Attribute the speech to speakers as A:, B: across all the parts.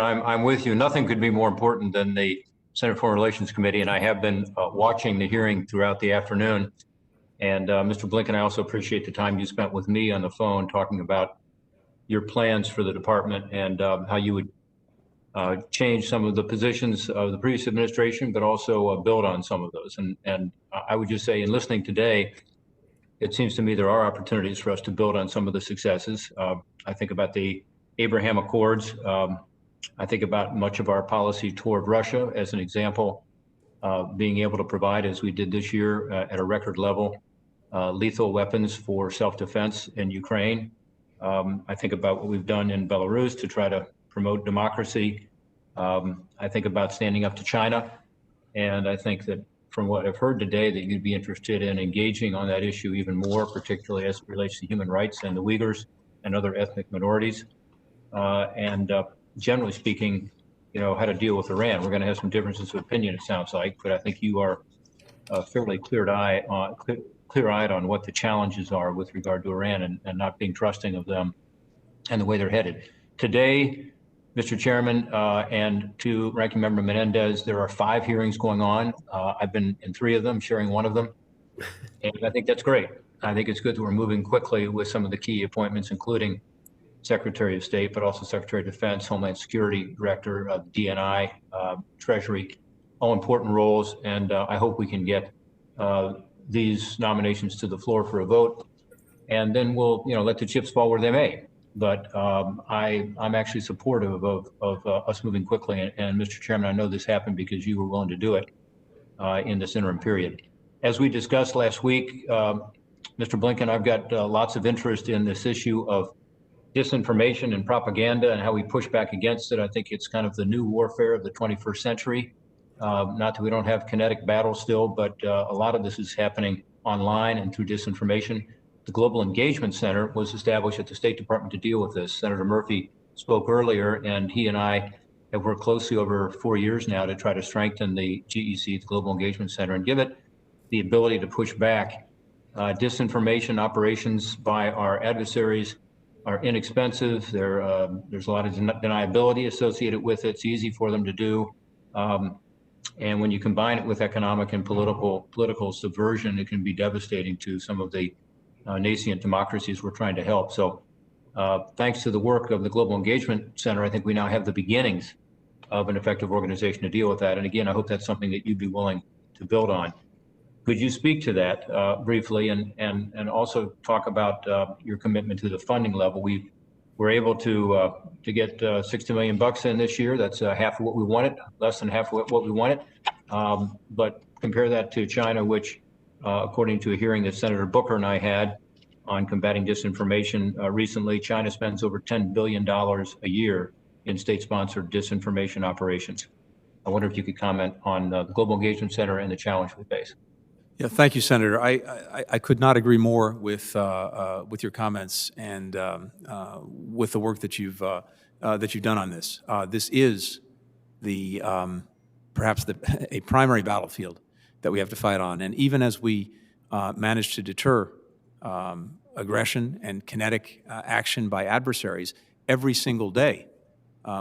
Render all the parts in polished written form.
A: I'm with you. Nothing could be more important than the Senate Foreign Relations Committee, and I have been watching the hearing throughout the afternoon. And Mr. Blinken, I also appreciate the time you spent with me on the phone talking about your plans for the department and how you would change some of the positions of the previous administration, but also build on some of those. And I would just say, in listening today, it seems to me there are opportunities for us to build on some of the successes. I think about the Abraham Accords. I think about much of our policy toward Russia as an example, being able to provide, as we did this year at a record level, lethal weapons for self-defense in Ukraine. I think about what we've done in Belarus to try to promote democracy. I think about standing up to China. And I think that from what I've heard today, that you'd be interested in engaging on that issue even more, particularly as it relates to human rights and the Uyghurs and other ethnic minorities. And generally speaking, how to deal with Iran. We're going to have some differences of opinion, it sounds like, but I think you are fairly clear-eyed on what the challenges are with regard to Iran and not being trusting of them and the way they're headed. Today, Mr. Chairman, and to Ranking Member Menendez, there are 5 hearings going on. I've been in 3 of them, sharing one of them, and I think that's great. I think it's good that we're moving quickly with some of the key appointments, including Secretary of State, but also Secretary of Defense, Homeland Security Director, DNI, Treasury, all important roles. And I hope we can get these nominations to the floor for a vote, and then we'll, let the chips fall where they may. But I'm actually supportive of us moving quickly. And Mr. Chairman, I know this happened because you were willing to do it in this interim period. As we discussed last week, Mr. Blinken, I've got lots of interest in this issue of disinformation and propaganda and how we push back against it. I think it's kind of the new warfare of the 21st century. Not that we don't have kinetic battle still, but a lot of this is happening online and through disinformation. The Global Engagement Center was established at the State Department to deal with this. Senator Murphy spoke earlier, and he and I have worked closely over 4 years now to try to strengthen the GEC, the Global Engagement Center, and give it the ability to push back. Disinformation operations by our adversaries are inexpensive. There's a lot of deniability associated with it. It's easy for them to do. And when you combine it with economic and political subversion, it can be devastating to some of the nascent democracies we're trying to help. So thanks to the work of the Global Engagement Center, I think we now have the beginnings of an effective organization to deal with that. And again, I hope that's something that you'd be willing to build on. Could you speak to that briefly and also talk about your commitment to the funding level? We were able to get $60 million in this year. That's half of what we wanted, less than half of what we wanted. But compare that to China, which, according to a hearing that Senator Booker and I had on combating disinformation recently, China spends over $10 billion a year in state-sponsored disinformation operations. I wonder if you could comment on the Global Engagement Center and the challenge we face.
B: Yeah, thank you, Senator. I could not agree more with your comments and with the work that you've done on this. This is the perhaps a primary battlefield that we have to fight on. And even as we manage to deter aggression and kinetic action by adversaries, every single day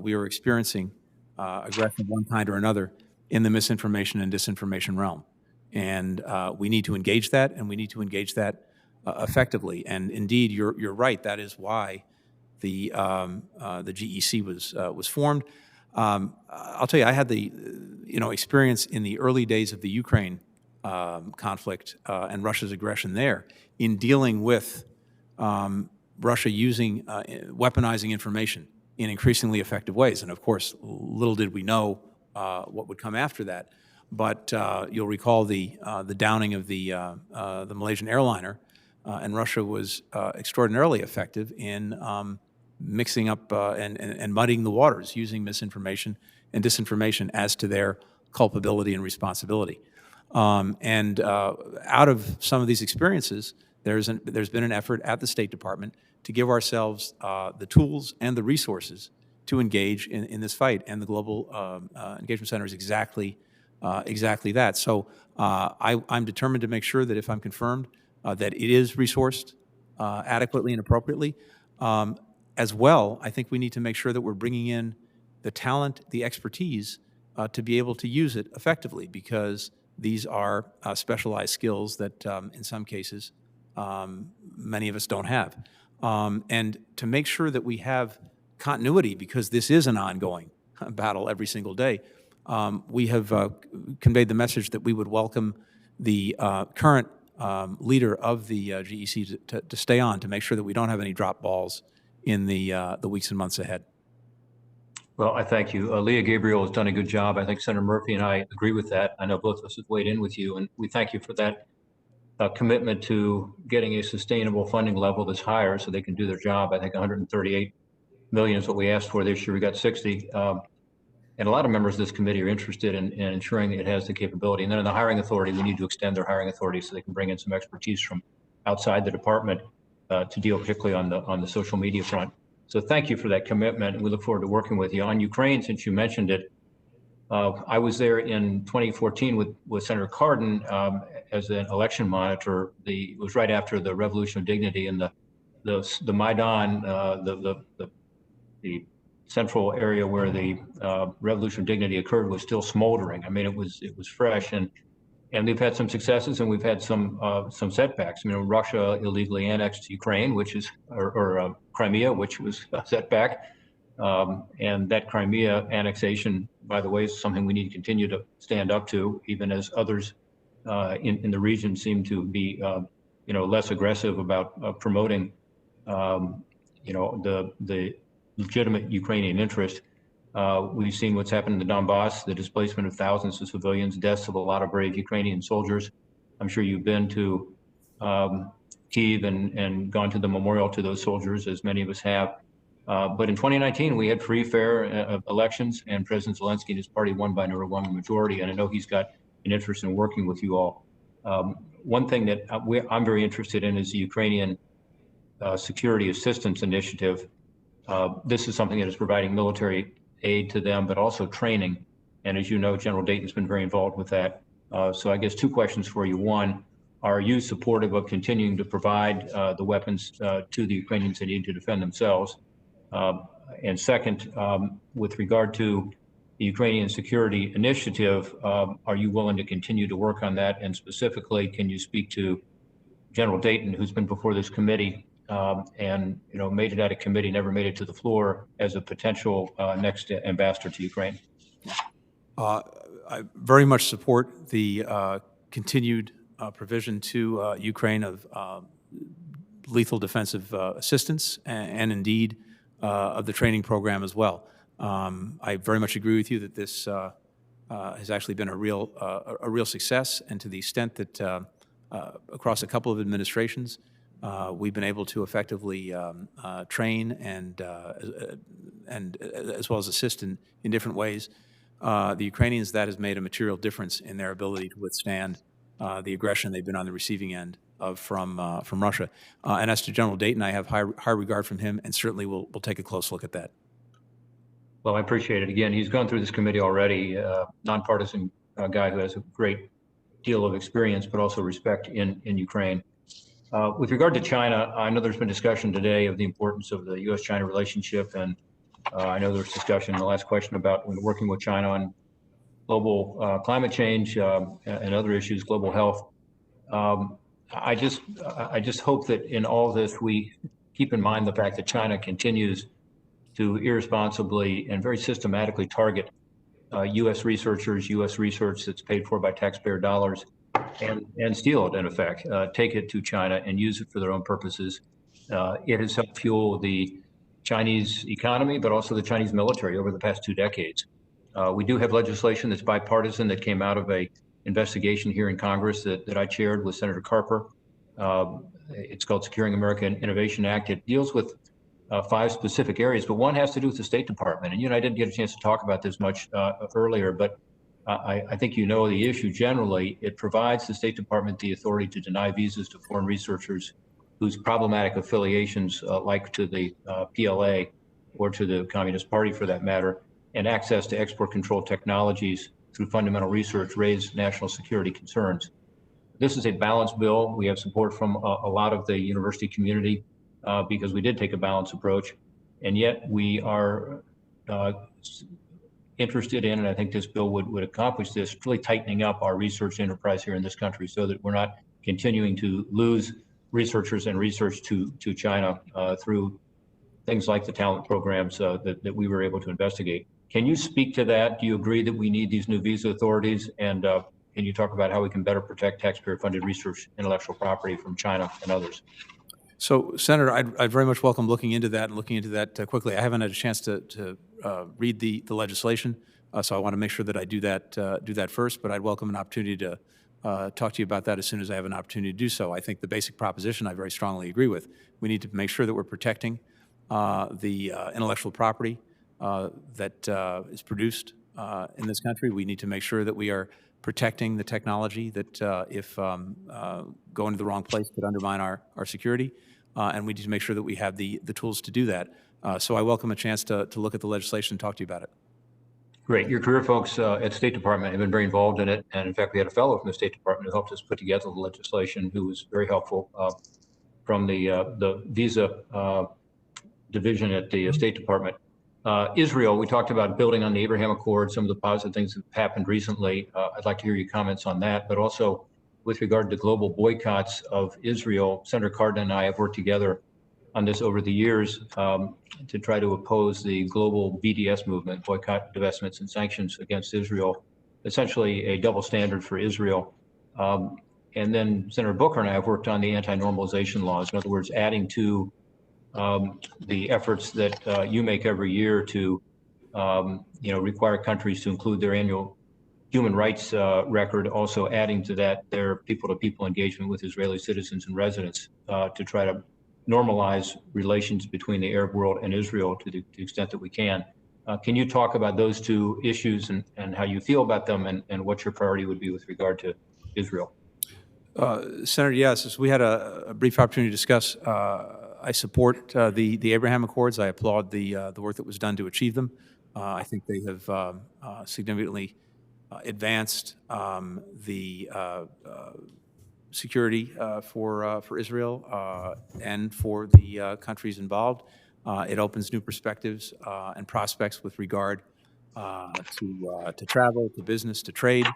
B: we are experiencing aggression of one kind or another in the misinformation and disinformation realm. And we need to engage that, and we need to engage that effectively. And indeed, you're right. That is why the GEC was formed. I'll tell you, I had the experience in the early days of the Ukraine conflict and Russia's aggression there in dealing with Russia using weaponizing information in increasingly effective ways. And of course, little did we know what would come after that. But you'll recall the downing of the Malaysian airliner, and Russia was extraordinarily effective in mixing up and muddying the waters, using misinformation and disinformation as to their culpability and responsibility. And out of some of these experiences, there's been an effort at the State Department to give ourselves the tools and the resources to engage in this fight. And the Global Engagement Center is exactly that. So I'm determined to make sure that if I'm confirmed, that it is resourced adequately and appropriately. As well, I think we need to make sure that we're bringing in the talent, the expertise to be able to use it effectively, because these are specialized skills that in some cases many of us don't have. And to make sure that we have continuity, because this is an ongoing battle every single day, we have conveyed the message that we would welcome the current leader of the GEC to stay on, to make sure that we don't have any drop balls in the weeks and months ahead.
A: Well, I thank you. Leah Gabriel has done a good job. I think Senator Murphy and I agree with that. I know both of us have weighed in with you, and we thank you for that commitment to getting a sustainable funding level that's higher so they can do their job. I think 138 million is what we asked for this year. We got 60. And a lot of members of this committee are interested in ensuring it has the capability. And then in the hiring authority, we need to extend their hiring authority so they can bring in some expertise from outside the department to deal particularly on the social media front. So thank you for that commitment. We look forward to working with you. On Ukraine, since you mentioned it, I was there in 2014 with Senator Cardin as an election monitor. It was right after the Revolution of Dignity, and the Maidan, the central area where the Revolution of Dignity occurred, was still smoldering. I mean, it was fresh, and we've had some successes and we've had some setbacks. You know, Russia illegally annexed Ukraine, or Crimea, which was a setback. And that Crimea annexation, by the way, is something we need to continue to stand up to, even as others in the region seem to be, less aggressive about promoting, the legitimate Ukrainian interest. We've seen what's happened in the Donbass, the displacement of thousands of civilians, deaths of a lot of brave Ukrainian soldiers. I'm sure you've been to Kyiv and gone to the memorial to those soldiers, as many of us have. But in 2019, we had free, fair elections, and President Zelensky and his party won by an overwhelming majority. And I know he's got an interest in working with you all. One thing that I'm very interested in is the Ukrainian Security Assistance Initiative. This is something that is providing military aid to them, but also training. And as you know, General Dayton's been very involved with that. So I guess two questions for you. One, are you supportive of continuing to provide the weapons to the Ukrainians they need to defend themselves? And second, with regard to the Ukrainian Security Initiative, are you willing to continue to work on that? And specifically, can you speak to General Dayton, who's been before this committee and made it out of committee, never made it to the floor, as a potential next ambassador to Ukraine?
B: I very much support the continued provision to Ukraine of lethal defensive assistance and indeed of the training program as well. I very much agree with you that this has actually been a real success, and to the extent that across a couple of administrations, we've been able to effectively train and as well as assist in different ways. The Ukrainians, that has made a material difference in their ability to withstand the aggression they've been on the receiving end of from Russia. And as to General Dayton, I have high regard from him, and certainly we'll take a close look at that.
A: Well, I appreciate it. Again, he's gone through this committee already, nonpartisan guy who has a great deal of experience, but also respect in Ukraine. With regard to China, I know there's been discussion today of the importance of the U.S.-China relationship, and I know there was discussion in the last question about working with China on global climate change and other issues, global health. I just hope that in all this we keep in mind the fact that China continues to irresponsibly and very systematically target U.S. researchers, U.S. research that's paid for by taxpayer dollars, and steal it, in effect, take it to China and use it for their own purposes. It has helped fuel the Chinese economy, but also the Chinese military over the past 2 decades. We do have legislation that's bipartisan that came out of a investigation here in Congress that I chaired with Senator Carper. It's called Securing American Innovation Act. It deals with 5 specific areas, but one has to do with the State Department. And I didn't get a chance to talk about this much earlier, but I think you know the issue generally. It provides the State Department the authority to deny visas to foreign researchers whose problematic affiliations, like to the PLA or to the Communist Party for that matter, and access to export control technologies through fundamental research raise national security concerns. This is a balanced bill. We have support from a lot of the university community because we did take a balanced approach, and yet we are interested in, and I think this bill would accomplish this, really tightening up our research enterprise here in this country so that we're not continuing to lose researchers and research to China through things like the talent programs that we were able to investigate. Can you speak to that? Do you agree that we need these new visa authorities? And can you talk about how we can better protect taxpayer-funded research intellectual property from China and others?
B: So, Senator, I'd very much welcome looking into that and looking into that quickly. I haven't had a chance to read the legislation, so I want to make sure that I do that first. But I'd welcome an opportunity to talk to you about that as soon as I have an opportunity to do so. I think the basic proposition I very strongly agree with. We need to make sure that we're protecting the intellectual property that is produced in this country. We need to make sure that we are protecting the technology that, if going to the wrong place, could undermine our security. And we need to make sure that we have the tools to do that. So I welcome a chance to look at the legislation and talk to you about it.
A: Great. Your career folks at State Department have been very involved in it. And in fact, we had a fellow from the State Department who helped us put together the legislation, who was very helpful from the visa division at the State Department. Israel, we talked about building on the Abraham Accord, some of the positive things that have happened recently. I'd like to hear your comments on that, but also with regard to global boycotts of Israel. Senator Cardin and I have worked together on this over the years to try to oppose the global BDS movement, boycott, divestments, and sanctions against Israel, essentially a double standard for Israel. And then Senator Booker and I have worked on the anti-normalization laws, in other words, adding to the efforts that you make every year to require countries to include their annual human rights record, also adding to that their people-to-people engagement with Israeli citizens and residents to try to normalize relations between the Arab world and Israel to the extent that we can. Can you talk about those two issues and how you feel about them and what your priority would be with regard to Israel?
B: Senator, yes, as we had a brief opportunity to discuss, I support the Abraham Accords. I applaud the work that was done to achieve them. I think they have significantly advanced the security for Israel and for the countries involved. It opens new perspectives and prospects with regard to travel, to business, to trade,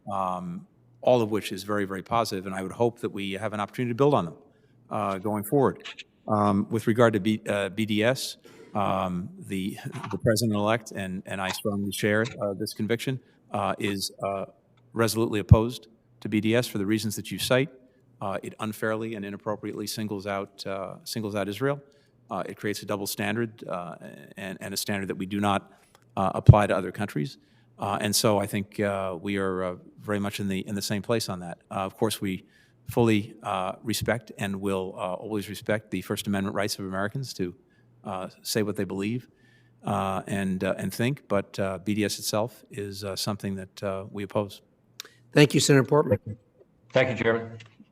B: all of which is very, very positive, and I would hope that we have an opportunity to build on them going forward. With regard to BDS, the President-elect, and I strongly share this conviction, is resolutely opposed to BDS for the reasons that you cite. It unfairly and inappropriately singles out Israel. It creates a double standard and a standard that we do not apply to other countries. And so I think we are very much in the same place on that. Of course, we fully respect and will always respect the First Amendment rights of Americans to say what they believe and think. But BDS itself is something that we oppose.
C: Thank you, Senator Portman.
A: Thank you, Chairman.